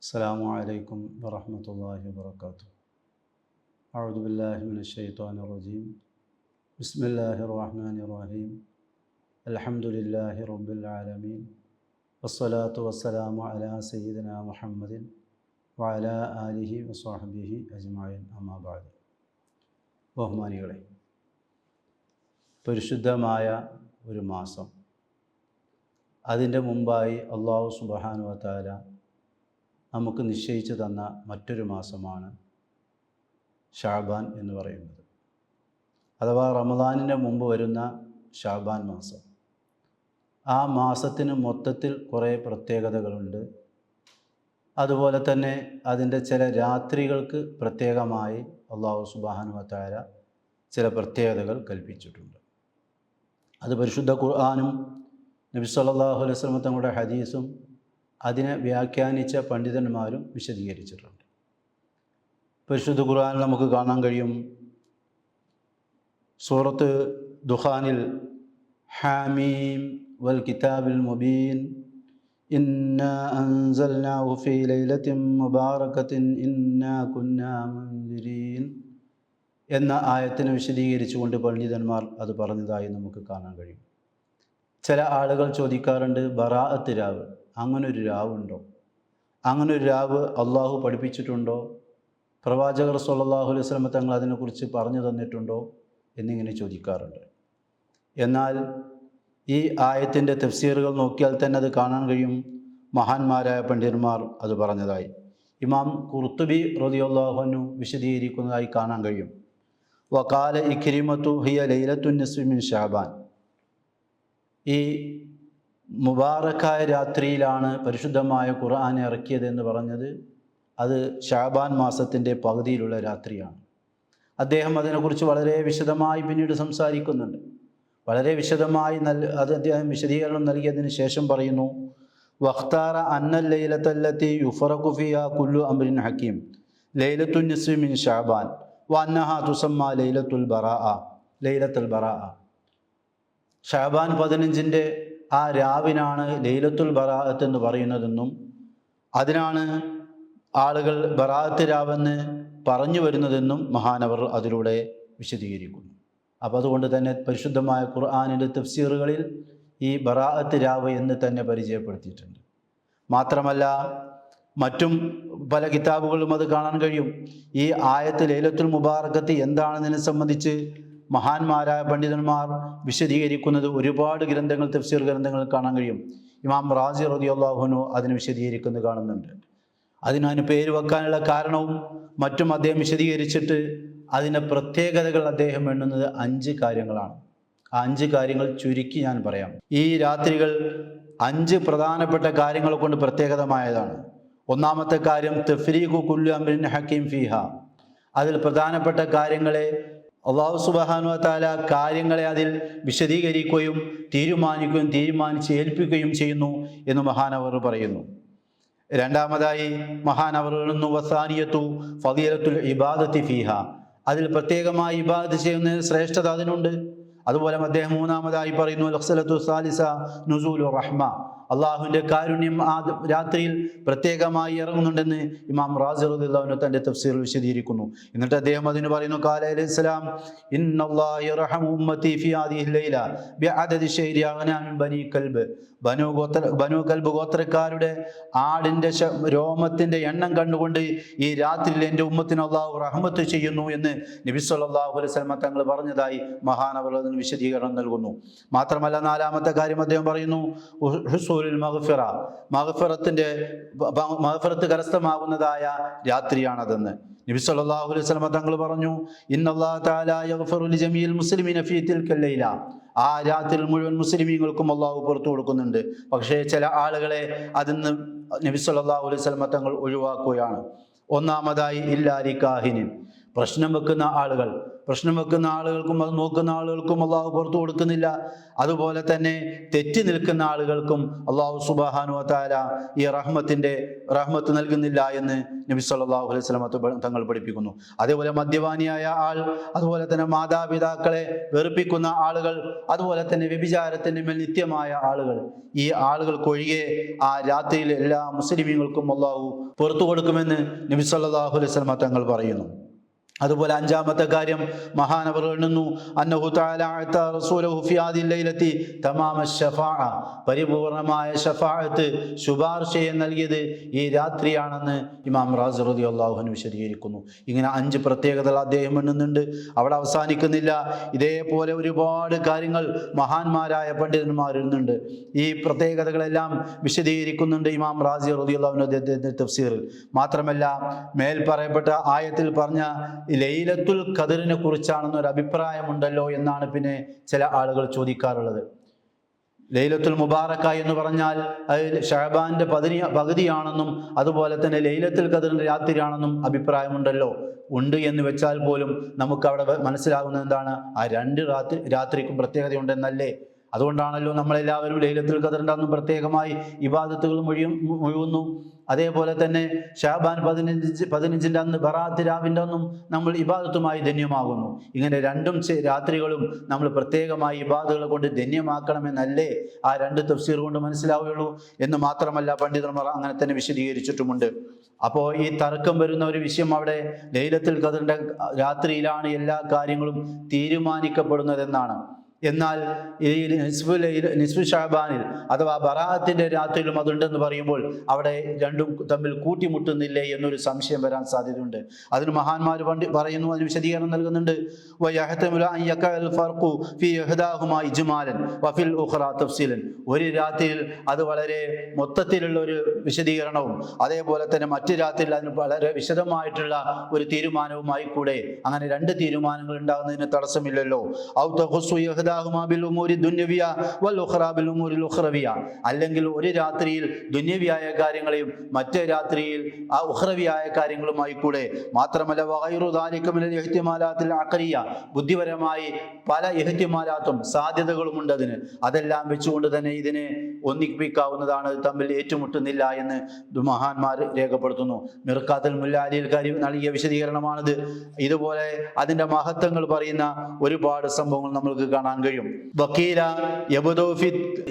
السلام عليكم ورحمة الله وبركاته. أعوذ بالله من الشيطان الرجيم. بسم الله الرحمن الرحيم. الحمد لله رب العالمين. والصلاة والسلام على سيدنا محمد وعلى آله وصحبه أجمعين. أما بعد. ബഹുമാനികളെ, പരിശുദ്ധമായ ഒരു മാസം, അതിൻ്റെ മുമ്പായി അല്ലാഹു സുബ്ഹാനഹു വ തആല നമുക്ക് നിശ്ചയിച്ചു തന്ന മറ്റൊരു മാസമാണ് ഷഅബാൻ എന്ന് പറയുന്നത്. അഥവാ റമദാനിൻ്റെ മുമ്പ് വരുന്ന ഷഅബാൻ മാസം. ആ മാസത്തിന് മൊത്തത്തിൽ കുറേ പ്രത്യേകതകളുണ്ട്. അതുപോലെ തന്നെ അതിൻ്റെ ചില രാത്രികൾക്ക് പ്രത്യേകമായി അല്ലാഹു സുബ്ഹാനഹു വ തആല ചില പ്രത്യേകതകൾ കൽപ്പിച്ചിട്ടുണ്ട്. അത് പരിശുദ്ധ ഖുർആനും നബി സല്ലല്ലാഹു അലൈഹി വസല്ലം തങ്ങളുടെ ഹദീസും അതിനെ വ്യാഖ്യാനിച്ച പണ്ഡിതന്മാരും വിശദീകരിച്ചിട്ടുണ്ട്. പരിശുദ്ധ ഖുർആനിൽ നമുക്ക് കാണാൻ കഴിയും, സൂറത്ത് ദുഖാനിൽ ഹാമീം വൽ കിതാബിൽ മുബീൻ ഇന്നാ അൻസൽനാഹു ഫീ ലൈലത്തിൻ മുബാറകത്തിൻ ഇന്നാ കുന്നാ മുൻദിരീൻ എന്ന ആയത്തിനെ വിശദീകരിച്ചുകൊണ്ട് പണ്ഡിതന്മാർ അത് പറഞ്ഞതായി നമുക്ക് കാണാൻ കഴിയും. ചില ആളുകൾ ചോദിക്കാറുണ്ട്, ബറാഅത്ത് രാവ്, അങ്ങനൊരു രാവുണ്ടോ? അങ്ങനൊരു രാവ് അള്ളാഹു പഠിപ്പിച്ചിട്ടുണ്ടോ? പ്രവാചകർ സ്വല്ലല്ലാഹു അലൈഹി വസല്ലം തങ്ങൾ അതിനെക്കുറിച്ച് പറഞ്ഞു തന്നിട്ടുണ്ടോ എന്നിങ്ങനെ ചോദിക്കാറുണ്ട്. എന്നാൽ ഈ ആയത്തിൻ്റെ തഫ്സീറുകൾ നോക്കിയാൽ തന്നെ അത് കാണാൻ കഴിയും, മഹാന്മാരായ പണ്ഡിതന്മാർ അത് പറഞ്ഞതായി. ഇമാം ഖുർത്തുബി റളിയല്ലാഹു അൻഹു വിശദീകരിക്കുന്നതായി കാണാൻ കഴിയും. വഖാല ഇക്രിമത്തു ഹിയ ലൈലത്തുൻ നിസ്ഫി മിൻ ശഅബാൻ. ഈ മുബാറക്കായ രാത്രിയിലാണ് പരിശുദ്ധമായ ഖുർആൻ ഇറക്കിയതെന്ന് പറഞ്ഞത് അത് ശഅബാൻ മാസത്തിൻ്റെ പകുതിയിലുള്ള രാത്രിയാണ്. അദ്ദേഹം അതിനെക്കുറിച്ച് വളരെ വിശദമായി പിന്നീട് സംസാരിക്കുന്നുണ്ട്. വളരെ വിശദമായി അത് അദ്ദേഹം വിശദീകരണം നൽകിയതിന് ശേഷം പറയുന്നു, വഖ്താറ അന്നൽ ലൈലത്തല്ലത്തി യുഫറഖു ഫിഹാ കുല്ലു അംറിൻ ഹകീം ലൈലത്തുൻ നിസ്ഫി മിൻ ശഅബാൻ വഅന്നഹാ തുസമ്മ ലൈലത്തുൽ ബറാഅ. ശഅബാൻ 15-ൻ്റെ ആ രാവിനാണ് ലൈലത്തുൽ ബറാഅത്ത് എന്ന് പറയുന്നതെന്നും അതിനാണ് ആളുകൾ ബറാഅത്ത് രാവെന്ന് പറഞ്ഞു വരുന്നതെന്നും മഹാനവർ അതിലൂടെ വിശദീകരിക്കുന്നു. അപ്പോൾ അതുകൊണ്ട് തന്നെ പരിശുദ്ധമായ ഖുർആനിൻ്റെ തഫ്സീറുകളിൽ ഈ ബറാഅത്ത് രാവ് എന്ന് തന്നെ പരിചയപ്പെടുത്തിയിട്ടുണ്ട്. മാത്രമല്ല മറ്റും പല കിതാബുകളിലും അത് കാണാൻ കഴിയും. ഈ ആയത്ത് ലൈലത്തുൽ മുബാറകത്ത് എന്താണെന്നതിനെ സംബന്ധിച്ച് മഹാന്മാരായ പണ്ഡിതന്മാർ വിശദീകരിക്കുന്നത് ഒരുപാട് ഗ്രന്ഥങ്ങൾ, തഫ്സീർ ഗ്രന്ഥങ്ങൾ കാണാൻ കഴിയും. ഇമാം റാസി റളിയല്ലാഹു അൻഹു അതിനെ വിശദീകരിക്കുന്നത് കാണുന്നുണ്ട്. അതിന് പേര് വെക്കാനുള്ള കാരണവും മറ്റും അദ്ദേഹം വിശദീകരിച്ചിട്ട് അതിൻ്റെ പ്രത്യേകതകൾ അദ്ദേഹം എണ്ണുന്നത് 5 കാര്യങ്ങളാണ്. ആ 5 കാര്യങ്ങൾ ചുരുക്കി ഞാൻ പറയാം. ഈ രാത്രികൾ 5 പ്രധാനപ്പെട്ട കാര്യങ്ങൾ കൊണ്ട് പ്രത്യേകതമായതാണ്. ഒന്നാമത്തെ കാര്യം തഫ്രീഖു കുല്ലു അംറിൻ ഹകീം ഫീഹ. അതിൽ പ്രധാനപ്പെട്ട കാര്യങ്ങളെ അല്ലാഹു സുബ്ഹാനഹു വ തആല കാര്യങ്ങളെ അതിൽ വിശദീകരിക്കുകയും തീരുമാനിച്ച് ഏൽപ്പിക്കുകയും ചെയ്യുന്നു എന്ന് മഹാനവർ പറയുന്നു. രണ്ടാമതായി മഹാനവർ എഴുതുന്നു, വസാനിയത്തു ഫളീലത്തുൽ ഇബാദത്തി ഫീഹ. അതിൽ പ്രത്യേകമായി ഇബാദത്ത് ചെയ്യുന്നതിന് ശ്രേഷ്ഠത അതിനുണ്ട്. അതുപോലെ അദ്ദേഹം മൂന്നാമതായി പറയുന്നു, ലഖ്സലത്തു സാലിസ നുസൂലു റഹ്മ. അള്ളാഹുവിൻ്റെ കാരുണ്യം ആ രാത്രിയിൽ പ്രത്യേകമായി ഇറങ്ങുന്നുണ്ടെന്ന് ഇമാം റാസി റളിയല്ലാഹു അൻഹു തൻ്റെ തഫ്സീറിൽ വിശദീകരിക്കുന്നു. എന്നിട്ട് അദ്ദേഹം അതിന് പറയുന്നു, ഖാല അലൈഹിസ്സലാം ഇന്നല്ലാഹ യർഹമു ഉമ്മത്തി ഫി ഹാദിഹിൽ ലൈല ബിഅദദി ശൈരി അഗ്നാ മിൻ ബനി കൽബ്. ബനു കൽബ് ഗോത്രക്കാരുടെ ആടിൻ്റെ രോമത്തിൻ്റെ എണ്ണം കണ്ടുകൊണ്ട് ഈ രാത്രിയിൽ എൻ്റെ ഉമ്മത്തിന് അള്ളാഹു റഹ്മത്ത് ചെയ്യുന്നു എന്ന് നബി സല്ലല്ലാഹു അലൈഹി വസല്ലം തങ്ങൾ പറഞ്ഞതായി മഹാനവർ അതിന് വിശദീകരണം നൽകുന്നു. മാത്രമല്ല നാലാമത്തെ കാര്യം അദ്ദേഹം പറയുന്നു, മഗ്ഫിറത്ത് കരസ്ഥമാകുന്നതായ രാത്രിയാണതെന്ന്. നബി സല്ലല്ലാഹു അലൈഹി വസല്ലം തങ്ങൾ പറഞ്ഞു, ഇന്നല്ലാഹ തആല യഗ്ഫിറു ലിജമീഇൽ മുസ്ലിമീന ഫീ തിൽക്കൽ ലൈല. ആ രാത്രിയിൽ മുഴുവൻ മുസ്ലിമീങ്ങൾക്കും അള്ളാഹു പുറത്തു കൊടുക്കുന്നുണ്ട്. പക്ഷേ ചില ആളുകളെ അതിന്ന് നബി സല്ലല്ലാഹു അലൈഹി വസല്ലം തങ്ങൾ ഒഴിവാക്കുകയാണ്. ഒന്നാമതായി ഇല്ലാ ലികാഹിനിൻ, പ്രശ്നം വെക്കുന്ന ആളുകൾ, പ്രശ്നം വെക്കുന്ന ആളുകൾക്കും അത് നോക്കുന്ന ആളുകൾക്കും അള്ളാഹു പുറത്തു കൊടുക്കുന്നില്ല. അതുപോലെ തന്നെ തെറ്റി നിൽക്കുന്ന ആളുകൾക്കും അള്ളാഹു സുബ്ഹാനഹു വ തആല ഈ റഹ്മത്ത് നൽകുന്നില്ല എന്ന് നബി സല്ലല്ലാഹു അലൈഹി വസല്ലം തങ്ങൾ പഠിപ്പിക്കുന്നു. അതേപോലെ മദ്യപാനിയായ ആൾ, അതുപോലെ തന്നെ മാതാപിതാക്കളെ വെറുപ്പിക്കുന്ന ആളുകൾ, അതുപോലെ തന്നെ വ്യഭിചാരത്തിന്റെ മേൽ നിത്യമായ ആളുകൾ, ഈ ആളുകൾക്കൊഴികെ ആ രാത്രിയിൽ എല്ലാ മുസ്ലിമീങ്ങൾക്കും അള്ളാഹു പുറത്തു കൊടുക്കുമെന്ന് നബി സല്ലല്ലാഹു അലൈഹി വസല്ലം തങ്ങൾ പറയുന്നു. അതുപോലെ അഞ്ചാമത്തെ കാര്യം മഹാനവർ എണ്ണുന്നു, അന്നഹു തആല അഅത റസൂലഹു ഫി ഹാദിൽ ലൈലത്തി തമാമ ശഫാഅ, പരിപൂർണമായ ശഫാഅത്ത് ശുപാർശയെ നൽകിയത് ഈ രാത്രിയാണെന്ന് ഇമാം റാസി റളിയല്ലാഹു അൻഹു വിശദീകരിക്കുന്നു. ഇങ്ങനെ 5 പ്രത്യേകതകൾ അദ്ദേഹം എണ്ണുന്നുണ്ട്. അവിടെ അവസാനിക്കുന്നില്ല. ഇതേപോലെ ഒരുപാട് കാര്യങ്ങൾ മഹാന്മാരായ പണ്ഡിതന്മാർ എഴുതുന്നുണ്ട്. ഈ പ്രത്യേകതകളെല്ലാം വിശദീകരിക്കുന്നുണ്ട് ഇമാം റാസി റളിയല്ലാഹു അൻഹു അദ്ദേഹത്തിന്റെ തഫ്സീറിൽ. മാത്രമല്ല, മേൽ പറയപ്പെട്ട ആയത്തിൽ പറഞ്ഞ ലൈലത്തുൽ ഖദറിനെ കുറിച്ചാണെന്നൊരു അഭിപ്രായമുണ്ടല്ലോ എന്നാണ് പിന്നെ ചില ആളുകൾ ചോദിക്കാറുള്ളത്. ലൈലത്തുൽ മുബാറക്ക എന്ന് പറഞ്ഞാൽ അത് ഷഅബാന്റെ പകുതിയാണെന്നും അതുപോലെ തന്നെ ലൈലത്തുൽ ഖദറിന്റെ രാത്രിയാണെന്നും അഭിപ്രായമുണ്ടല്ലോ. ഉണ്ട് എന്ന് വെച്ചാൽ പോലും നമുക്ക് അവിടെ മനസ്സിലാകുന്നത് എന്താണ്? ആ 2 രാത്രിക്കും പ്രത്യേകതയുണ്ടെന്നല്ലേ? അതുകൊണ്ടാണല്ലോ നമ്മളെല്ലാവരും ലൈലത്തുൽ ഖദറിന്റെ അന്ന് പ്രത്യേകമായി ഇബാദത്തുകൾ മുഴുകുന്നു. അതേപോലെ തന്നെ ഷഅബാൻ 15 അന്ന് ബറാഅത്ത് രാവിന്റെ അന്നും നമ്മൾ ഇബാദത്തുമായി ധന്യമാകുന്നു. ഇങ്ങനെ 2 രാത്രികളും നമ്മൾ പ്രത്യേകമായി ഇബാദത്തുകൾ കൊണ്ട് ധന്യമാക്കണമെന്നല്ലേ ആ 2 തഫ്സീർ കൊണ്ട് മനസ്സിലാവുകയുള്ളൂ. എന്ന് മാത്രമല്ല, പണ്ഡിതന്മാർ അങ്ങനെ തന്നെ വിശദീകരിച്ചിട്ടുമുണ്ട്. അപ്പോൾ ഈ തർക്കം വരുന്ന ഒരു വിഷയം അവിടെ ലൈലത്തുൽ ഖദറിന്റെ രാത്രിയിലാണ് എല്ലാ കാര്യങ്ങളും തീരുമാനിക്കപ്പെടുന്നതെന്നാണ്. എന്നാൽ ഈ നിസ്ഫു ഷഅബാനിൽ അഥവാ ബറാഅത്തിന്റെ രാത്രിയിലും അതുണ്ടെന്ന് പറയുമ്പോൾ അവിടെ രണ്ടും തമ്മിൽ കൂട്ടിമുട്ടുന്നില്ലേ എന്നൊരു സംശയം വരാൻ സാധ്യതയുണ്ട്. അതിന് മഹാന്മാർ പറയുന്നു, അതിന് വിശദീകരണം നൽകുന്നുണ്ട്. ഒരു രാത്രിയിൽ അത് വളരെ മൊത്തത്തിലുള്ള ഒരു വിശദീകരണവും അതേപോലെ തന്നെ മറ്റു രാത്രിയിൽ അതിന് വളരെ വിശദമായിട്ടുള്ള ഒരു തീരുമാനവുമായി കൂടെ. അങ്ങനെ 2 തീരുമാനങ്ങൾ ഉണ്ടാകുന്നതിന് തടസ്സമില്ലല്ലോ. അല്ലെങ്കിൽ ഒരു രാത്രിയിൽ ദുന്യവിയായ കാര്യങ്ങളെയും മറ്റേ രാത്രിയിൽ ആ ഉഖ്റവിയായ കാര്യങ്ങളുമായി കൂടെ. മാത്രമല്ല, ബുദ്ധിപരമായി പല ഇഹ്തിമാലാത്തും സാധ്യതകളുമുണ്ട് അതിന്. അതെല്ലാം വെച്ചുകൊണ്ട് തന്നെ ഇതിനെ ഒന്നിപ്പിക്കാവുന്നതാണ്, തമ്മിൽ ഏറ്റുമുട്ടുന്നില്ല എന്ന് മഹാന്മാർ രേഖപ്പെടുത്തുന്നു. മിർഖാത്തുൽ മുല്ലാലിയിൽ നൽകിയ വിശദീകരണമാണിത്. ഇതുപോലെ അതിന്റെ മഹത്വങ്ങൾ പറയുന്ന ഒരുപാട് സംഭവങ്ങൾ നമ്മൾക്ക് കാണാൻ കഴിയും. വഖീല യബ്ദു ഫി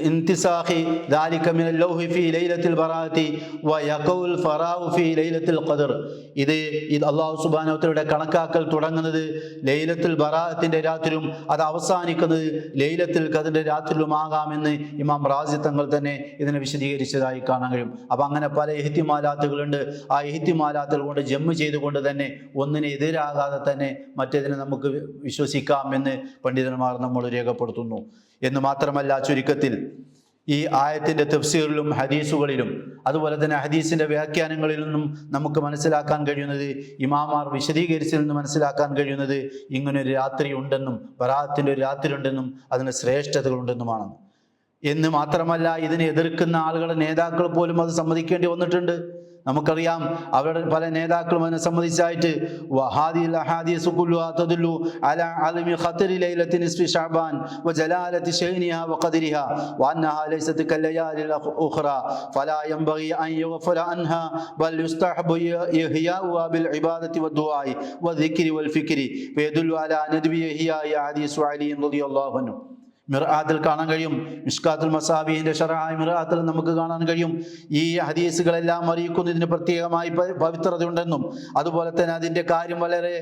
ഇന്തിസാഖി ദാലിക മിനൽ ലൗഹി ഫി ലൈലത്തിൽ ബറാഅത്തി വയഖഉൽ ഫറാഉ ഫി ലൈലത്തിൽ ഖദർ. ഇത് അല്ലാഹു സുബ്ഹാനഹു വ തആലയുടെ കണക്കാക്കൽ തുടങ്ങുന്നത് ലൈലത്തുൽ ബറാഅത്തിന്റെ രാത്രിയും അത് അവസാനിക്കുന്നത് ലൈലത്തുൽ ഖദറിന്റെ രാത്രിയിലുമാകാമെന്ന് ഇമാം റാസി തങ്ങൾ തന്നെ ഇതിനെ വിശദീകരിച്ചതായി കാണാൻ കഴിയും. അപ്പം അങ്ങനെ പല ഇഹ്തിമാലാത്തുകളുണ്ട്. ആ ഇഹ്തിമാലാത്തുകൾ കൊണ്ട് ജമ്മ് ചെയ്തുകൊണ്ട് തന്നെ ഒന്നിന് എതിരാകാതെ തന്നെ മറ്റേതിനെ നമുക്ക് വിശ്വസിക്കാം എന്ന് പണ്ഡിതന്മാർ നമ്മൾ രേഖപ്പെടുത്തുന്നു. എന്ന് മാത്രമല്ല, ചുരുക്കത്തിൽ ഈ ആയത്തിന്റെ തഫ്സീറിലും ഹദീസുകളിലും അതുപോലെ തന്നെ ഹദീസിന്റെ വ്യാഖ്യാനങ്ങളിൽ നിന്നും നമുക്ക് മനസ്സിലാക്കാൻ കഴിയുന്നത്, ഇമാമാർ വിശദീകരിച്ചിൽ നിന്ന് മനസ്സിലാക്കാൻ കഴിയുന്നത് ഇങ്ങനൊരു രാത്രി ഉണ്ടെന്നും ബറാഅത്തിന്റെ ഒരു രാത്രി ഉണ്ടെന്നും അതിന് ശ്രേഷ്ഠതകളുണ്ടെന്നുമാണ്. എന്ന് മാത്രമല്ല, ഇതിനെ എതിർക്കുന്ന ആളുകളുടെ നേതാക്കൾ പോലും അത് സമ്മതിക്കേണ്ടി വന്നിട്ടുണ്ട്. നമുക്കറിയാം, അവരുടെ പല നേതാക്കളും അതിനെ സംബന്ധിച്ചായിട്ട് മിർആത്തിൽ കാണാൻ കഴിയും. മിഷ്കാത്തുൽ മസാബിഹിന്റെ ശറഹായ മിർആത്തിൽ നമുക്ക് കാണാൻ കഴിയും. ഈ ഹദീസുകളെല്ലാം അറിയിക്കുന്നതിന് പ്രത്യേകമായി പവിത്രതയുണ്ടെന്നും അതുപോലെ തന്നെ അതിൻ്റെ കാര്യം വളരെ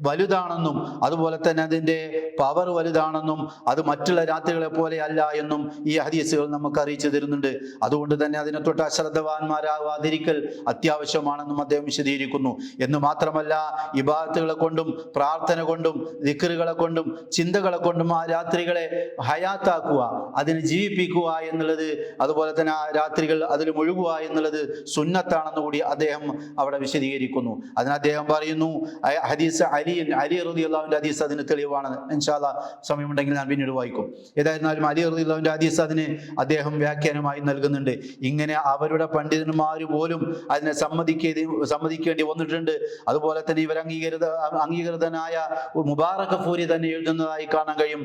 വലുതാണെന്നും അതുപോലെ തന്നെ അതിൻ്റെ പവർ വലുതാണെന്നും അത് മറ്റുള്ള രാത്രികളെ പോലെ അല്ല എന്നും ഈ ഹദീസുകൾ നമുക്ക് അറിയിച്ചു തരുന്നുണ്ട്. അതുകൊണ്ട് തന്നെ അതിനെ തൊട്ട് അശ്രദ്ധവാന്മാരാവാതിരിക്കൽ അത്യാവശ്യമാണെന്നും അദ്ദേഹം വിശദീകരിക്കുന്നു. എന്ന് മാത്രമല്ല, ഇബാദത്തുകളെ കൊണ്ടും പ്രാർത്ഥന കൊണ്ടും ദിക്റുകളെ കൊണ്ടും ചിന്തകളെ കൊണ്ടും ആ രാത്രികളെ ഹയാത്താക്കുക, അതിനെ ജീവിപ്പിക്കുക എന്നുള്ളത്, അതുപോലെ തന്നെ ആ രാത്രികൾ അതിൽ മുഴുകുക എന്നുള്ളത് സുന്നത്താണെന്ന് കൂടി അദ്ദേഹം അവിടെ വിശദീകരിക്കുന്നു. അതിന് അദ്ദേഹം പറയുന്നു, ഹദീസ് അലി അലി റളിയല്ലാഹുവിന്റെ ഹദീസ് അതിന് തെളിവാണ്. ഇൻഷാ അല്ലാഹ് സമയമുണ്ടെങ്കിൽ ഞാൻ പിന്നീട് വായിക്കും. ഏതായിരുന്നാലും അലി റളിയല്ലാഹുവിന്റെ ഹദീസ് അതിന് അദ്ദേഹം വ്യാഖ്യാനമായി നൽകുന്നുണ്ട്. ഇങ്ങനെ അവരുടെ പണ്ഡിതന്മാർ പോലും അതിനെ സമ്മതിക്കേണ്ടി വന്നിട്ടുണ്ട്. അതുപോലെ തന്നെ ഇവർ അംഗീകൃതനായ മുബാറക് ഫൂരി തന്നെ എഴുതുന്നതായി കാണാൻ കഴിയും.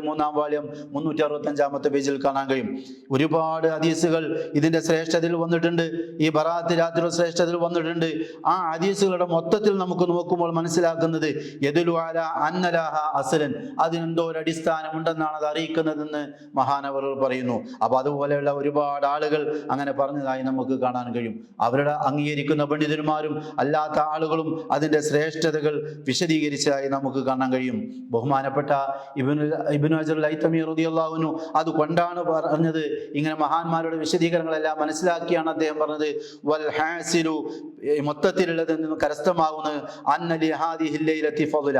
മൂന്നാം വാല്യം 365 പേജിൽ കാണാൻ കഴിയും. ഒരുപാട് ഹദീസുകൾ ഇതിന്റെ ശ്രേഷ്ഠതയിൽ വന്നിട്ടുണ്ട്. ഈ ബറാഅത്ത് രാത്രിയുടെ ശ്രേഷ്ഠതയിൽ വന്നിട്ടുണ്ട്. ആ ഹദീസുകളുടെ മൊത്തത്തിൽ നമുക്ക് നോക്കുമ്പോൾ മനസ്സിലാക്കുന്നത് യദുലു അലാ അന്ന ലഹാ അസ്ലൻ, അതിനെന്തോ ഒരു അടിസ്ഥാനം ഉണ്ടെന്നാണ് അത് അറിയിക്കുന്നതെന്ന് മഹാനവറുകൾ പറയുന്നു. അപ്പൊ അതുപോലെയുള്ള ഒരുപാട് ആളുകൾ അങ്ങനെ പറഞ്ഞതായി നമുക്ക് കാണാൻ കഴിയും. അവരുടെ അംഗീകരിക്കുന്ന പണ്ഡിതന്മാരും അല്ലാത്ത ആളുകളും അതിന്റെ ശ്രേഷ്ഠതകൾ വിശദീകരിച്ചതായി നമുക്ക് കാണാൻ കഴിയും. ബഹുമാനപ്പെട്ട ഇബ്നു ഹജർ അൽ-ഹൈതമി റളിയല്ലാഹു അൻഹു അതുകൊണ്ടാണ് പറഞ്ഞത്, ഇങ്ങനെ മഹാന്മാരുടെ വിശദീകരണങ്ങളെല്ലാം മനസ്സിലാക്കിയാണ് അദ്ദേഹം പറഞ്ഞത്, വൽ ഹാസിലു, മൊത്തത്തിലുള്ളതിൽ നിന്ന് കരസ്ഥമാകുന്നത് അന്ന ലിഹാദിഹി ലൈലത്തി ഫളല,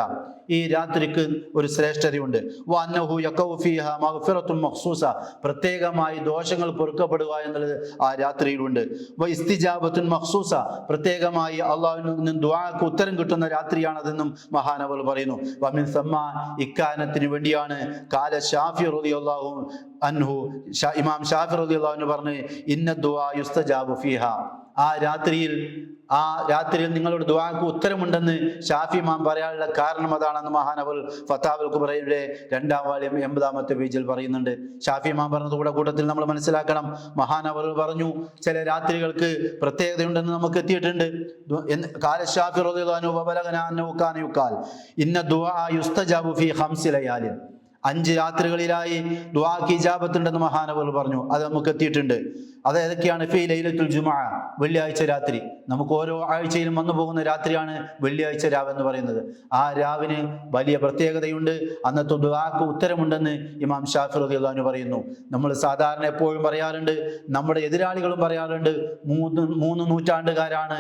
ഈ രാത്രിക്ക് ഒരു ശ്രേഷ്ഠതയുണ്ട്. വഅന്നഹു യഖഉ ഫീഹാ മഗ്ഫിറത്തുൻ മഖ്സൂസ, പ്രത്യേകമായി ദോഷങ്ങൾ പൊറുക്കപ്പെടുക എന്നുള്ളത് ആ രാത്രിയിലുണ്ട്. വ ഇസ്തിജാബത്തുൻ മഖ്സൂസ, പ്രത്യേകമായി അല്ലാഹുവിൽ നിന്ന് ദുആക്ക് ഉത്തരം കിട്ടുന്ന രാത്രിയാണതെന്നും മഹാനവർ പറയുന്നു. വമിൻ സമ്മ, ഇക്കാരണത്തിന് വേണ്ടിയാണ് കാല ഷാഫി റളിയല്ലാഹു അൻഹു, ഇമാം ഷാഫി റളിയല്ലാഹു അൻഹു പറഞ്ഞു, ഇന്ന ദുആ യുസ്തജാബു ഫീഹാ, ആ രാത്രിയിൽ നിങ്ങളുടെ ദുആക്ക് ഉത്തരമുണ്ടെന്ന് ഷാഫി ഇമാം പറയാനുള്ള കാരണം അതാണെന്ന് മഹാനവർ ഫതാവൽ കുബ്രയുടെ 2-ാം വാല്യം 80-ാമത്തെ പേജിൽ പറയുന്നുണ്ട്. ഷാഫി ഇമാം പറഞ്ഞത് കൂട്ടത്തിൽ നമ്മൾ മനസ്സിലാക്കണം. മഹാനവർ പറഞ്ഞു ചില രാത്രികൾക്ക് പ്രത്യേകതയുണ്ടെന്ന് നമുക്ക് എത്തിയിട്ടുണ്ട്. കാല ഷാഫി റളിയല്ലാഹു അൻഹു വബലഗനാ അന്നഹു കാന യുഖാൽ ഇന്ന ദുആ യുസ്തജാബു ഫീ 5 ലയാലിൻ, 5 രാത്രികളിലായി ദുആക്ക് ഇജാബത്തുണ്ടെന്ന് മഹാനവർ പറഞ്ഞു. അത് നമുക്ക് എത്തിയിട്ടുണ്ട്. അത് ഏതൊക്കെയാണ്? ഫീ ലൈലത്തുൽ ജുമുഅ, വെള്ളിയാഴ്ച രാത്രി. നമുക്ക് ഓരോ ആഴ്ചയിലും വന്നു പോകുന്ന രാത്രിയാണ് വെള്ളിയാഴ്ച രാവ് എന്ന് പറയുന്നത്. ആ രാവിന് വലിയ പ്രത്യേകതയുണ്ട്, അന്നത്തെ ദുആക്ക് ഉത്തരമുണ്ടെന്ന് ഇമാം ഷാഫി റളിയല്ലാഹു അൻഹു പറയുന്നു. നമ്മൾ സാധാരണ എപ്പോഴും പറയാറുണ്ട്, നമ്മുടെ എതിരാളികളും പറയാറുണ്ട്, 3 നൂറ്റാണ്ടുകാരാണ്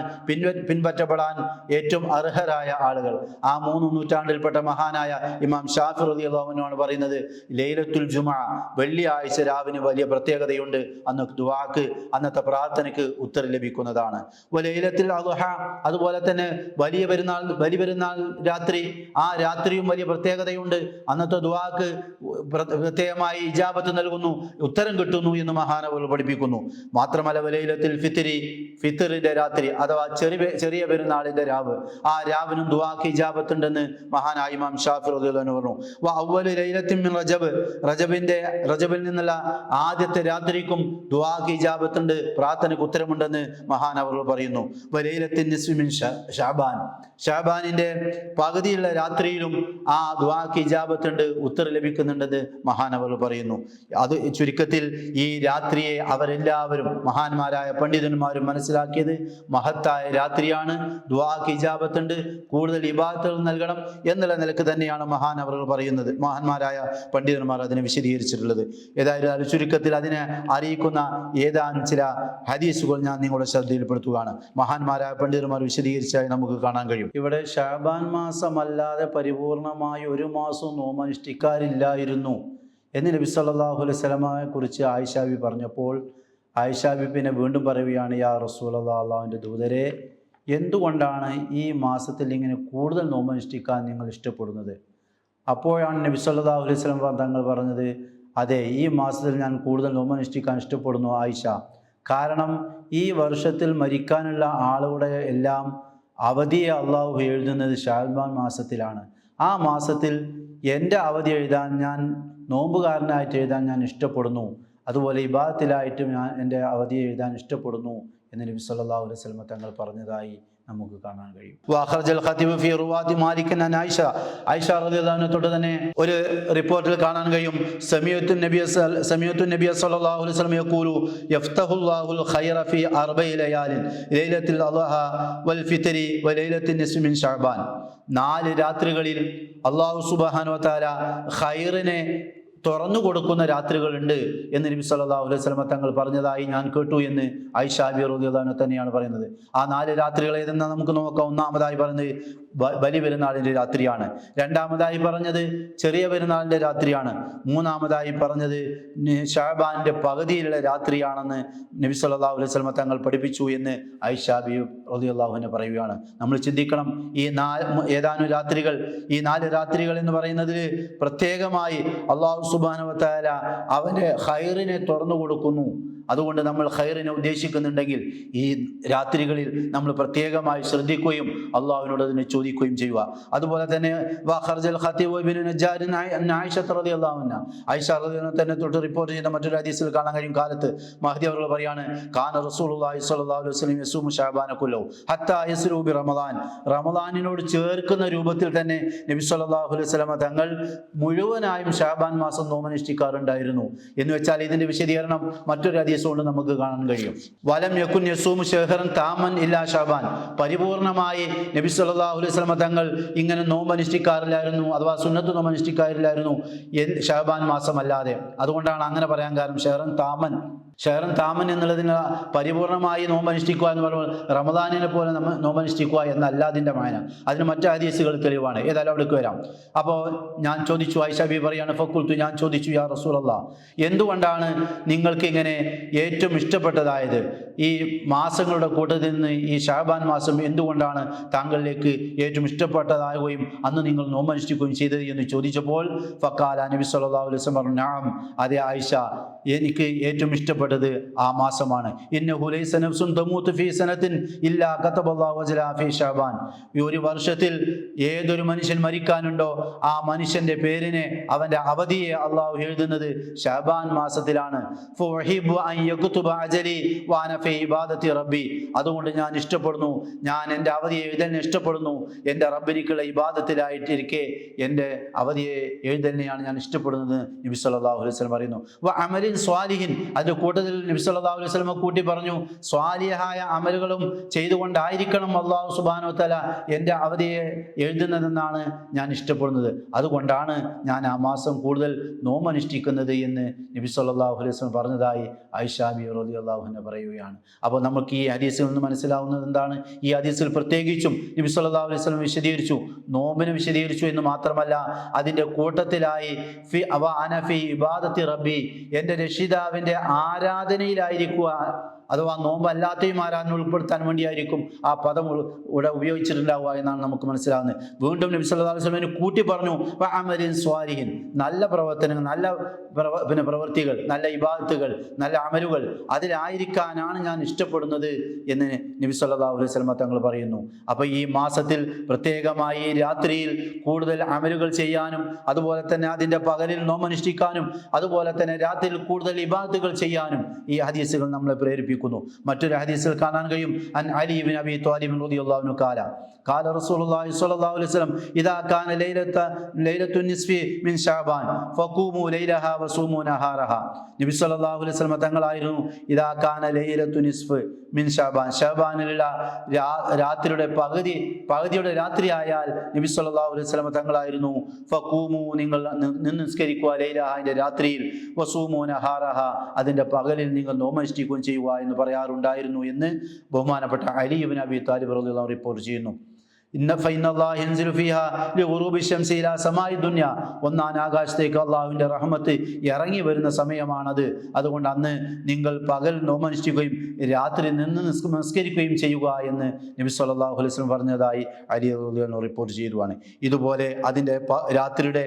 പിൻപറ്റപ്പെടാൻ ഏറ്റവും അർഹരായ ആളുകൾ. ആ 3 നൂറ്റാണ്ടിൽപ്പെട്ട മഹാനായ ഇമാം ഷാഫി റളിയല്ലാഹു അൻഹു ആണ് പറയുന്നത്, ലൈലത്തുൽ ജുമുഅ, വെള്ളിയാഴ്ച രാവിന് വലിയ പ്രത്യേകതയുണ്ട്. അന്ന് ദുആക്ക്, അന്നത്തെ പ്രാർത്ഥനയ്ക്ക് ഉത്തരം ലഭിക്കുന്നതാണ്. ലൈലത്തുൽ അദ്ഹ, അതുപോലെ തന്നെ വലിയ പെരുന്നാൾ രാത്രി, ആ രാത്രിയും വലിയ പ്രത്യേകതയുണ്ട്. അന്നത്തെ ദുആക്ക് പ്രത്യേകമായി ഇജാബത്ത് നൽകുന്നു, ഉത്തരം കിട്ടുന്നു എന്ന് മഹാനവർ പഠിപ്പിക്കുന്നു. മാത്രമല്ല ലൈലത്തുൽ ഫിത്രി, ഫിത്റിന്റെ രാത്രി അഥവാ ചെറിയ പെരുന്നാളിന്റെ രാവ്, ആ രാവിനും ദുആക്ക് ഇജാബത്ത് ഉണ്ടെന്ന് മഹാനായ ഇമാം ഷാഫി റളിയല്ലാഹു അൻഹു പറഞ്ഞു. അവ്വലു ലൈലത്തിൻ മിൻ റജബ്, റജബിൽ നിന്നുള്ള ആദ്യത്തെ രാത്രിക്കും ദുആക്ക് ഇജാബത്തുണ്ട്, പ്രാർത്ഥനയ്ക്ക് ഉത്തരമുണ്ടെന്ന് മഹാനവർ പറയുന്നു. ലൈലത്തുൻ നിസ്ഫി മിൻ ശഅബാൻ, ശഅബാനിന്റെ പകുതിയുള്ള രാത്രിയിലും ആ ദുആക്ക് ഇജാബത്തുണ്ട്, ഉത്തരം ലഭിക്കുന്നുണ്ടെന്ന് മഹാനവർ പറയുന്നു. അത് ചുരുക്കത്തിൽ ഈ രാത്രിയെ അവരെല്ലാവരും മഹാന്മാരായ പണ്ഡിതന്മാരും മനസ്സിലാക്കിയത് മഹത്തായ രാത്രിയാണ്, ദുആക്ക് ഇജാബത്തുണ്ട്, കൂടുതൽ ഇബാദത്തുകൾ നൽകണം എന്നുള്ള നിലക്ക് തന്നെയാണ് മഹാനവറുകൾ പറയുന്നത്. മഹാന്മാരായ പണ്ഡിതന്മാർ അതിനെ വിശദീകരിച്ചിട്ടുള്ളത്. ഏതായാലും ചുരുക്കത്തിൽ അതിനെ അറിയിക്കുന്ന ഏതാനും ചില ഹദീസുകൾ ഞാൻ നിങ്ങളുടെ ശ്രദ്ധയിൽപ്പെടുത്തുകയാണ്. മഹാന്മാരായ പണ്ഡിതന്മാർ വിശദീകരിച്ചായി നമുക്ക് കാണാൻ കഴിയും. ഇവിടെ ശഅബാൻ മാസമല്ലാതെ പരിപൂർണമായി ഒരു മാസവും നോമനുഷ്ഠിക്കാറില്ലായിരുന്നു എന്ന് നബി സല്ലല്ലാഹു അലൈഹി വസല്ലമയെ കുറിച്ച് ആയിഷ ബി പറഞ്ഞപ്പോൾ ആയിഷ ബി പിന്നെ വീണ്ടും പറയുകയാണ്, യാ റസൂലല്ലാഹ്, അല്ലാഹുവിൻ്റെ ദൂതരെ, എന്തുകൊണ്ടാണ് ഈ മാസത്തിൽ ഇങ്ങനെ കൂടുതൽ നോമനുഷ്ഠിക്കാൻ നിങ്ങൾ ഇഷ്ടപ്പെടുന്നത്? അപ്പോഴാണ് നബി സല്ലല്ലാഹു അലൈഹി വസല്ലം തങ്ങൾ പറഞ്ഞത്, അതെ, ഈ മാസത്തിൽ ഞാൻ കൂടുതൽ നോമനുഷ്ഠിക്കാൻ ഇഷ്ടപ്പെടുന്നു ആയിഷ. കാരണം ഈ വർഷത്തിൽ മരിക്കാനുള്ള ആളുകളുടെ എല്ലാം അവധിയെ അള്ളാഹു എഴുതുന്നത് ശഅബാൻ മാസത്തിലാണ്. ആ മാസത്തിൽ എൻ്റെ അവധി എഴുതാൻ, ഞാൻ നോമ്പുകാരനായിട്ട് എഴുതാൻ ഞാൻ ഇഷ്ടപ്പെടുന്നു. അതുപോലെ ഇബാദത്തിലായിട്ടും ഞാൻ എൻ്റെ അവധി എഴുതാൻ ഇഷ്ടപ്പെടുന്നു എന്ന് നബി സല്ലല്ലാഹു അലൈഹി വസല്ലം തങ്ങൾ പറഞ്ഞതായി നമുക്ക് കാണാൻ കഴിയും. ആയിഷ റളിയല്ലാഹു അൻഹ തൊട്ട് തന്നെ ഒരു റിപ്പോർട്ടിൽ കാണാൻ കഴിയും, സമീഅത്തു നബി സല്ലല്ലാഹു അലൈഹി വസല്ലം യഖൂലു യഫ്തഹുല്ലാഹുൽ ഖൈറ ഫീ 4 ലയാലിൻ ലൈലത്തുൽ അദ്ഹ വൽ ഫിത്രി വ ലൈലത്തുൻ നിസ്ഫി മിൻ ശഅബാൻ. 4 രാത്രികളിൽ അല്ലാഹു സുബ്ഹാനഹു വ തആല ഖൈറിനെ തുറന്നു കൊടുക്കുന്ന രാത്രികളുണ്ട് എന്ന് നബി സല്ലല്ലാഹു അലൈഹി വസല്ലം തങ്ങൾ പറഞ്ഞതായി ഞാൻ കേട്ടു എന്ന് ആയിഷ റളിയല്ലാഹു അൻഹ തന്നെയാണ് പറയുന്നത്. ആ 4 രാത്രികൾ ഏതെന്ന് നമുക്ക് നോക്കാം. ഒന്നാമതായി പറയുന്നത് വലിയ പെരുന്നാളിൻ്റെ രാത്രിയാണ്. രണ്ടാമതായി പറഞ്ഞത് ചെറിയ പെരുന്നാളിൻ്റെ രാത്രിയാണ്. മൂന്നാമതായി പറഞ്ഞത് ശഅബാന്റെ പകുതിയിലുള്ള രാത്രിയാണെന്ന് നബി സല്ലല്ലാഹു അലൈഹി വസല്ലം തങ്ങൾ പഠിപ്പിച്ചു എന്ന് ആയിഷ ബീവി റളിയല്ലാഹു അൻഹ പറയുകയാണ്. നമ്മൾ ചിന്തിക്കണം, ഈ ഏതാനും രാത്രികൾ, ഈ 4 രാത്രികൾ എന്ന് പറയുന്നതിൽ പ്രത്യേകമായി അല്ലാഹു സുബ്ഹാനഹു വ തആല അവൻ്റെ ഖൈറിനെ തുറന്നു കൊടുക്കുന്നു. അതുകൊണ്ട് നമ്മൾ ഖൈറിനെ ഉദ്ദേശിക്കുന്നുണ്ടെങ്കിൽ ഈ രാത്രികളിൽ നമ്മൾ പ്രത്യേകമായി ശ്രദ്ധിക്കുകയും അള്ളാഹുവിനോട് അതിനെ ചോദിക്കുകയും ചെയ്യുക. അതുപോലെ തന്നെ ആയിഷ റളിയല്ലാഹു തന്നെ തൊട്ട് റിപ്പോർട്ട് ചെയ്ത മറ്റൊരു ഹദീസിൽ കാണാൻ കഴിയും, കാലത്ത് മഹ്ദി അവർ പറയാണ്, കാന റസൂലുള്ളാഹി സ്വല്ലല്ലാഹു അലൈഹി വസല്ലം യസൂമു ശഅബാന കുല്ലഹു ഹത്താ യസ്ലു ബി റമളാൻ. റമളാനിനോട് ചേർക്കുന്ന രൂപത്തിൽ തന്നെ നബി സ്വല്ലല്ലാഹു അലൈഹി വസല്ലം തങ്ങൾ മുഴുവനായും ശഅബാൻ മാസം നോമ്പനുഷ്ഠിക്കാറുണ്ടായിരുന്നു. എന്ന് വെച്ചാൽ ഇതിന്റെ വിശദീകരണം മറ്റൊരു ഹദീസ് കൊണ്ട് നമുക്ക് കാണാൻ കഴിയും. വലം യകുൻ യസൂമു ശഹറൻ താമൻ ഇല്ലാ ശഅബാൻ. പരിപൂർണമായി നബി സല്ലല്ലാഹു അലൈഹി വസല്ലം തങ്ങൾ ഇങ്ങനെ നോമ്പനുഷ്ഠിക്കാറില്ലായിരുന്നു, അഥവാ സുന്നത്ത് നോമ്പനുഷ്ഠിക്കാറില്ലായിരുന്നു ശഅബാൻ മാസമല്ലാതെ. അതുകൊണ്ടാണ് അങ്ങനെ പറയാൻ കാരണം. ഷഹറൻ താമൻ എന്നുള്ളതിന് പരിപൂർണമായി നോമ്പനുഷ്ഠിക്കുക എന്ന് പറയുമ്പോൾ റമദാനിനെ പോലെ നമ്മൾ നോമ്പനുഷ്ഠിക്കുക എന്നല്ല അതിൻ്റെ മാന. അതിന് മറ്റു ഹദീസുകൾ തെളിവാണ്. ഏതായാലും അവിടേക്ക് വരാം. അപ്പോൾ ഞാൻ ചോദിച്ചു, ആയിഷ ബീവി പറയാണ്, ഫഖുൽതു, ഞാൻ ചോദിച്ചു, യാ റസൂലല്ലാഹ്, എന്തുകൊണ്ടാണ് നിങ്ങൾക്ക് ഇങ്ങനെ ഏറ്റവും ഇഷ്ടപ്പെട്ടതായത് ഈ മാസങ്ങളുടെ കൂട്ടത്തിൽ നിന്ന് ഈ ശഅബാൻ മാസം എന്തുകൊണ്ടാണ് താങ്കളിലേക്ക് ഏറ്റവും ഇഷ്ടപ്പെട്ടതാകുകയും അന്ന് നിങ്ങൾ നോമ്പനുഷ്ഠിക്കുകയും ചെയ്തത് എന്ന് ചോദിച്ചപ്പോൾ ഫഖാല, നബി സല്ലല്ലാഹു അലൈഹി വസല്ലം പറഞ്ഞു, നഅം, അതെ ആയിഷ, എനിക്ക് ഏറ്റവും ഇഷ്ടപ്പെട്ടത് ആ മാസമാണ്. ഇന്നഹു ലൈസ നഫ്സുൻ തമൂതു ഫീ സനത്തിൻ ഇല്ലാ കതബല്ലാഹു വജല ഫീ ശഅബാൻ. ഈ ഒരു വർഷത്തിൽ ഏതൊരു മനുഷ്യൻ മരിക്കാനുണ്ടോ ആ മനുഷ്യന്റെ പേരിനെ, അവന്റെ അവധിയെ അള്ളാഹു എഴുതുന്നത് ശഅബാൻ മാസത്തിലാണ്. ഫഉഹിബ്ബു അൻ യക്തുബ അജലി വഅന ഫീ ഇബാദത്തി റബ്ബി. അതുകൊണ്ട് ഞാൻ ഇഷ്ടപ്പെടുന്നു, ഞാൻ എൻ്റെ അവധിയെ എഴുതാൻ ഇഷ്ടപ്പെടുന്നു, എൻ്റെ റബ്ബിനിക്കുള്ള ഇബാദത്തിലായിട്ടിരിക്കെ എൻ്റെ അവധിയെ എഴുതലിനെയാണ് ഞാൻ ഇഷ്ടപ്പെടുന്നത് നബി സല്ലല്ലാഹു അലൈഹി വസല്ലം പറയുന്നു. വ അമലിൻ സ്വാലിഹിൻ, അതിൻ്റെ കൂട്ടത്തിൽ നബി സല്ലല്ലാഹു അലൈഹി വസല്ലം കൂട്ടി പറഞ്ഞു, സ്വാലിഹായ അമലുകളും ചെയ്തുകൊണ്ടായിരിക്കണം അല്ലാഹു സുബ്ഹാനഹു വ തആല എൻ്റെ അവധിയെ എഴുതുന്നതെന്നാണ് ഞാൻ ഇഷ്ടപ്പെടുന്നത്. അതുകൊണ്ടാണ് ഞാൻ ആ മാസം കൂടുതൽ നോമ്പനുഷ്ഠിക്കുന്നത് എന്ന് നബി സല്ലല്ലാഹു അലൈഹി വസല്ലം പറഞ്ഞതായി ആയിഷ ബീവി റളിയല്ലാഹു അൻഹ പറയുകയാണ്. അപ്പോൾ നമുക്ക് ഈ ഹദീസിൽ നിന്ന് മനസ്സിലാവുന്നത് എന്താണ്? ഈ ഹദീസിൽ പ്രത്യേകിച്ചും നബി സല്ലല്ലാഹു അലൈഹി വസല്ലം വിശദീകരിച്ചു, നോമ്പിനെ വിശദീകരിച്ചു എന്ന് മാത്രമല്ല, അതിൻ്റെ കൂട്ടത്തിലായി ഫി ഇബാദത്തി റബ്ബി, എൻ്റെ രക്ഷിതാവിൻ്റെ ആരാധനയിലായിരിക്കുക, അഥവാ നോമ്പ് അല്ലാത്തയും ആരാധന ഉൾപ്പെടുത്താൻ വേണ്ടിയായിരിക്കും ആ പദം ഇവിടെ ഉപയോഗിച്ചിട്ടുണ്ടാവുക എന്നാണ് നമുക്ക് മനസ്സിലാവുന്നത്. വീണ്ടും നബി സല്ലല്ലാഹു അലൈഹി വസല്ലം കൂട്ടി പറഞ്ഞു, വഅമലിൻ സ്വാലിഹിൻ, നല്ല പ്രവർത്തനങ്ങൾ, നല്ല പ്രവൃത്തികൾ, നല്ല ഇബാദത്തുകൾ, നല്ല അമലുകൾ, അതിലായിരിക്കാനാണ് ഞാൻ ഇഷ്ടപ്പെടുന്നത് എന്ന് നബി സല്ലല്ലാഹു അലൈഹി വസല്ലം തങ്ങൾ പറയുന്നു. അപ്പോൾ ഈ മാസത്തിൽ പ്രത്യേകമായി രാത്രിയിൽ കൂടുതൽ അമലുകൾ ചെയ്യാനും, അതുപോലെ തന്നെ അതിൻ്റെ പകലിൽ നോമ്പനുഷ്ഠിക്കാനും, അതുപോലെ തന്നെ രാത്രിയിൽ കൂടുതൽ ഇബാദത്തുകൾ ചെയ്യാനും ഈ ഹദീസുകൾ നമ്മളെ പ്രേരിപ്പിക്കുന്നു. മറ്റൊരു ഹദീസിൽ കാണാൻ കഴിയും, അൻ അലി ഇബ്നു അബി ത്വാലിബ് റളിയല്ലാഹു അൻഹു ഖാല റസൂലുള്ളാഹി സ്വല്ലല്ലാഹു അലൈഹി വസല്ലം ഇദാ കാന ലൈലത്തുൻ നിസ്ഫി മിൻ ശഅബാൻ ഫഖൂമു ലൈലഹാ വസൂമു നഹാറഹാ. നബി സല്ലല്ലാഹു അലൈഹി വസല്ലം തങ്ങളായിരുന്നു ഇദാ കാന ലൈലത്തുൻ നിസ്ഫ് മിൻ ശഅബാൻ, ശഅബാനിലുള്ള രാത്രിയുടെ പകുതിയുടെ രാത്രി ആയാൽ നബി സല്ലല്ലാഹു അലൈഹി വസല്ലം തങ്ങളായിരുന്നു ഫഖൂമു, നിങ്ങൾ നിന്ന് നിസ്കരിക്കുക, ലൈലഹാന്റെ രാത്രിയിൽ, വസൂമു നഹാറഹാ, അതിൻ്റെ പകലിൽ നിങ്ങൾ നോമ്പനുഷ്ഠിക്കുകയും ചെയ്യുക എന്ന് പറയാറുണ്ടായിരുന്നു എന്ന് ബഹുമാനപ്പെട്ട അലി ഇബ്നു അബി ത്വാലിബ് റളിയല്ലാഹു അൻഹു റിപ്പോർട്ട് ചെയ്യുന്നു. ഒന്നാം ആകാശത്തേക്ക് അള്ളാഹുവിൻ്റെ റഹ്മത്ത് ഇറങ്ങി വരുന്ന സമയമാണത്. അതുകൊണ്ട് അന്ന് നിങ്ങൾ പകൽ നോമ്പനുഷ്ഠിക്കുകയും രാത്രി നിന്ന് നിസ്കരിക്കുകയും ചെയ്യുക എന്ന് നബി സല്ലല്ലാഹു അലൈഹി വസല്ലം പറഞ്ഞതായി അലി റളിയല്ലാഹു അൻഹു റിപ്പോർട്ട് ചെയ്തതാണ്. ഇതുപോലെ അതിൻ്റെ രാത്രിയുടെ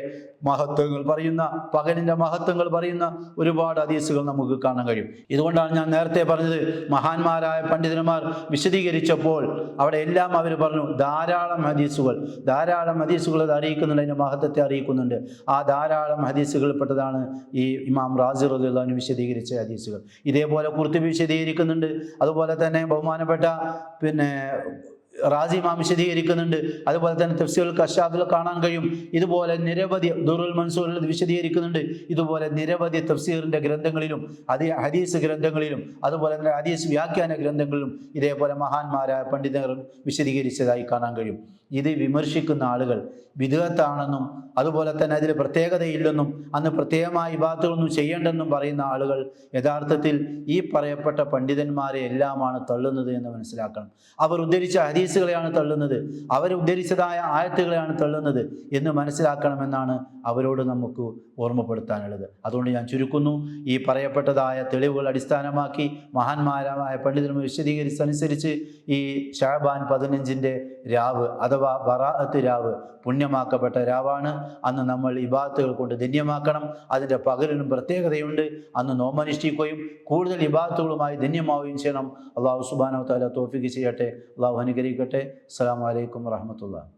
മഹത്വങ്ങൾ പറയുന്ന, പകലിൻ്റെ മഹത്വങ്ങൾ പറയുന്ന ഒരുപാട് ഹദീസുകൾ നമുക്ക് കാണാൻ കഴിയും. ഇതുകൊണ്ടാണ് ഞാൻ നേരത്തെ പറഞ്ഞത്, മഹാന്മാരായ പണ്ഡിതന്മാർ വിശദീകരിച്ചപ്പോൾ അവിടെ എല്ലാം അവർ പറഞ്ഞു, ധാരാളം ഹദീസുകൾ അത് അറിയിക്കുന്നുണ്ട്, അതിൻ്റെ മഹത്വത്തെ അറിയിക്കുന്നുണ്ട്. ആ ധാരാളം ഹദീസുകളിൽപ്പെട്ടതാണ് ഈ ഇമാം റാസി റളിയല്ലാഹു അൻഹു വിശദീകരിച്ച ഹദീസുകൾ. ഇതേപോലെ ഖുർത്തുബി വിശദീകരിക്കുന്നുണ്ട്. അതുപോലെ തന്നെ ബഹുമാനപ്പെട്ട റാസി ഇമാം വിശദീകരിക്കുന്നുണ്ട്. അതുപോലെ തന്നെ തഫ്സീറുൽ കശ്ശാഫിൽ കാണാൻ കഴിയും. ഇതുപോലെ നിരവധി ദുറുൽ മൻസൂറിൽ വിശദീകരിക്കുന്നുണ്ട്. ഇതുപോലെ നിരവധി തഫ്സീറിൻ്റെ ഗ്രന്ഥങ്ങളിലും ഹദീസ് ഗ്രന്ഥങ്ങളിലും അതുപോലെ തന്നെ ഹദീസ് വ്യാഖ്യാന ഗ്രന്ഥങ്ങളിലും ഇതേപോലെ മഹാന്മാരായ പണ്ഡിതർ വിശദീകരിച്ചതായി കാണാൻ കഴിയും. ഇത് വിമർശിക്കുന്ന ആളുകൾ ബിദ്അത്താണെന്നും അതുപോലെ തന്നെ അതിൽ പ്രത്യേകതയില്ലെന്നും അന്ന് പ്രത്യേകമായ ഇബാദത്തുകളൊന്നും ചെയ്യേണ്ടെന്നും പറയുന്ന ആളുകൾ യഥാർത്ഥത്തിൽ ഈ പറയപ്പെട്ട പണ്ഡിതന്മാരെ എല്ലാമാണ് തള്ളുന്നത് എന്ന് മനസ്സിലാക്കണം. അവർ ഉദ്ധരിച്ച ഹദീസ് ഹദീസുകളെയാണ് തള്ളുന്നത്, അവർ ഉദ്ധരിച്ചതായ ആയത്തുകളെയാണ് തള്ളുന്നത് എന്ന് മനസ്സിലാക്കണമെന്നാണ് അവരോട് നമുക്ക് ഓർമ്മപ്പെടുത്താനുള്ളത്. അതുകൊണ്ട് ഞാൻ ചുരുക്കുന്നു, ഈ പറയപ്പെട്ടതായ തെളിവുകൾ അടിസ്ഥാനമാക്കി മഹാന്മാരായ പണ്ഡിതന്മാർ വിശദീകരിച്ചനുസരിച്ച് ഈ ശഅബാൻ 15-ന്റെ രാവ് അഥവാ ബറാഅത്ത് രാവ് പുണ്യമാക്കപ്പെട്ട രാവാണ്. അന്ന് നമ്മൾ ഇബാദത്തുകൾ കൊണ്ട് ധന്യമാക്കണം. അതിൻ്റെ പകലിനും പ്രത്യേകതയുണ്ട്. അന്ന് നോമ്പനുഷ്ഠിക്കുകയും കൂടുതൽ ഇബാദത്തുകളുമായി ധന്യമാവുകയും ചെയ്യണം. അള്ളാഹു സുബ്ഹാനഹു വ തആല തൗഫീഖ് ചെയ്യട്ടെ. അള്ളാഹു അനുഗ്രഹിക്കട്ടെ. അസ്സലാമു അലൈക്കും വറഹ്മത്തുള്ളാഹി.